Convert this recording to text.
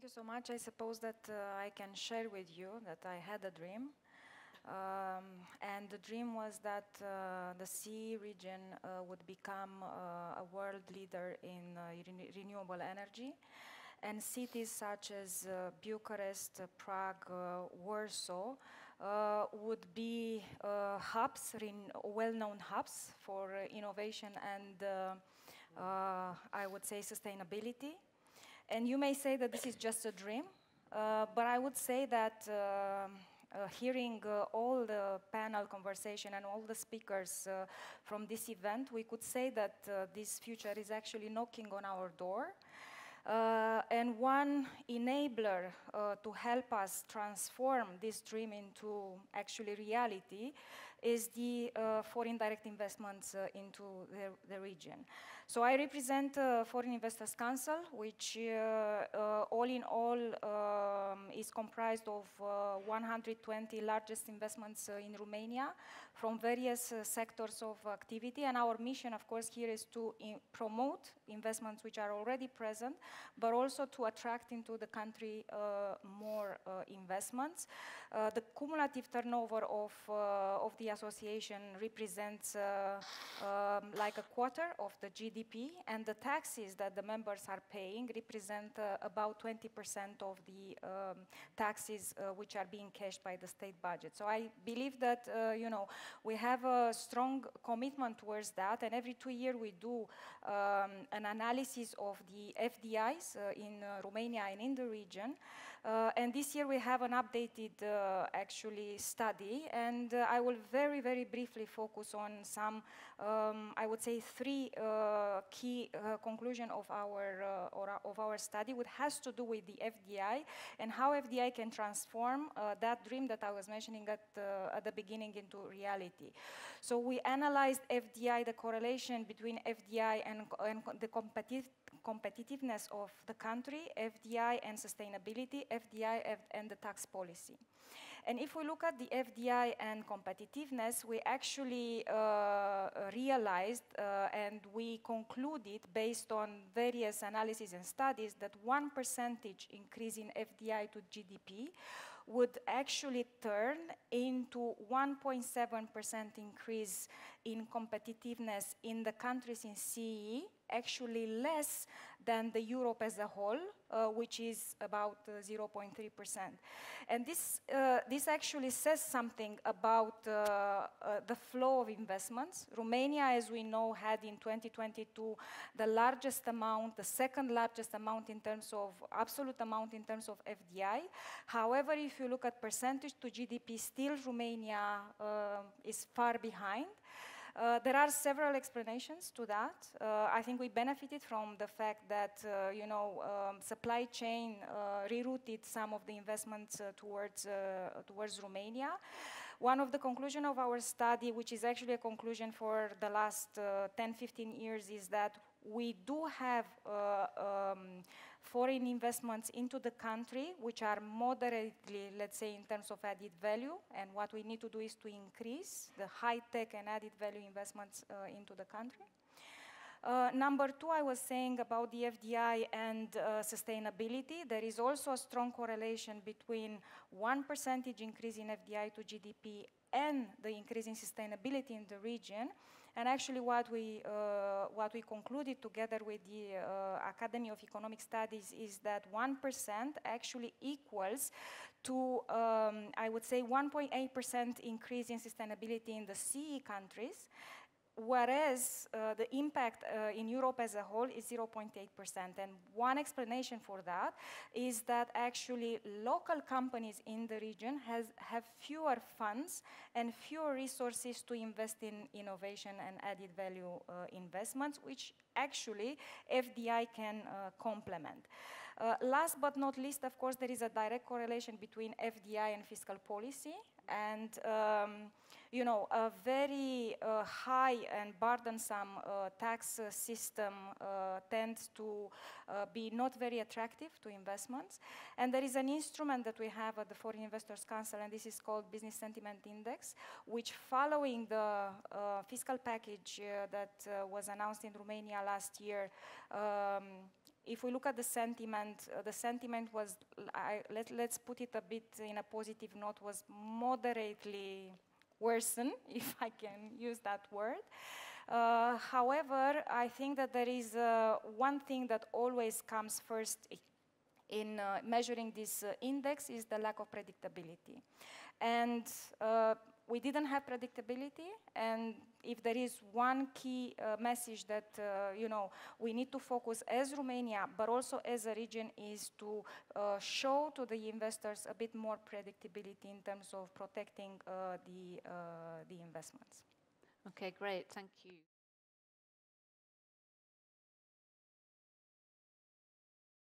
Thank you so much. I suppose that I can share with you that I had a dream. And the dream was that the CEE region would become a world leader in renewable energy. And cities such as Bucharest, Prague, Warsaw would be hubs, well-known hubs for innovation and I would say sustainability. And you may say that this is just a dream, but I would say that hearing all the panel conversation and all the speakers from this event, we could say that this future is actually knocking on our door. And one enabler to help us transform this dream into actually reality is the foreign direct investments into the region. So I represent Foreign Investors Council, which all in all is comprised of 120 largest investments in Romania from various sectors of activity. And our mission, of course, here is to promote investments which are already present, but also to attract into the country more investments. The cumulative turnover of the association represents like a quarter of the GDP, and the taxes that the members are paying represent about 20% of the taxes which are being cashed by the state budget. So I believe that we have a strong commitment towards that, and every 2 years we do an analysis of the FDIs in Romania and in the region. And this year we have an updated actually study, and I will very, very briefly focus on some, I would say, 3 key conclusions of our study, which has to do with the FDI and how FDI can transform that dream that I was mentioning at the beginning into reality. So we analyzed FDI, the correlation between FDI and the competitiveness of the country, FDI and sustainability, FDI and the tax policy. And if we look at the FDI and competitiveness, we actually realized and we concluded based on various analyses and studies that 1% increase in FDI to GDP would actually turn into 1.7% increase in competitiveness in the countries in CEE, actually less than the Europe as a whole, which is about 0.3%. And this actually says something about the flow of investments. Romania, as we know, had in 2022 the largest amount, the second largest amount in terms of absolute amount in terms of FDI. However, if you look at percentage to GDP, still Romania is far behind. There are several explanations to that. I think we benefited from the fact that supply chain rerouted some of the investments towards Romania. One of the conclusions of our study, which is actually a conclusion for the last 10-15 years, is that we do have foreign investments into the country, which are moderately, let's say, in terms of added value. And what we need to do is to increase the high-tech and added value investments into the country. Number 2, I was saying about the FDI and sustainability. There is also a strong correlation between 1% increase in FDI to GDP and the increase in sustainability in the region. And actually what we concluded together with the Academy of Economic Studies is that 1% actually equals to, I would say, 1.8% increase in sustainability in the CEE countries, whereas the impact in Europe as a whole is 0.8%. And one explanation for that is that actually local companies in the region have fewer funds and fewer resources to invest in innovation and added value investments, which actually FDI can complement. Last but not least, of course, there is a direct correlation between FDI and fiscal policy. And a very high and burdensome tax system tends to be not very attractive to investments. And there is an instrument that we have at the Foreign Investors Council, and this is called Business Sentiment Index, which, following the fiscal package that was announced in Romania last year, if we look at the sentiment was, let's put it a bit in a positive note, was moderately worsened, if I can use that word. However, I think that there is one thing that always comes first in measuring this index is the lack of predictability. And we didn't have predictability, and if there is one key message that we need to focus as Romania, but also as a region, is to show to the investors a bit more predictability in terms of protecting the investments. Okay, great, thank you.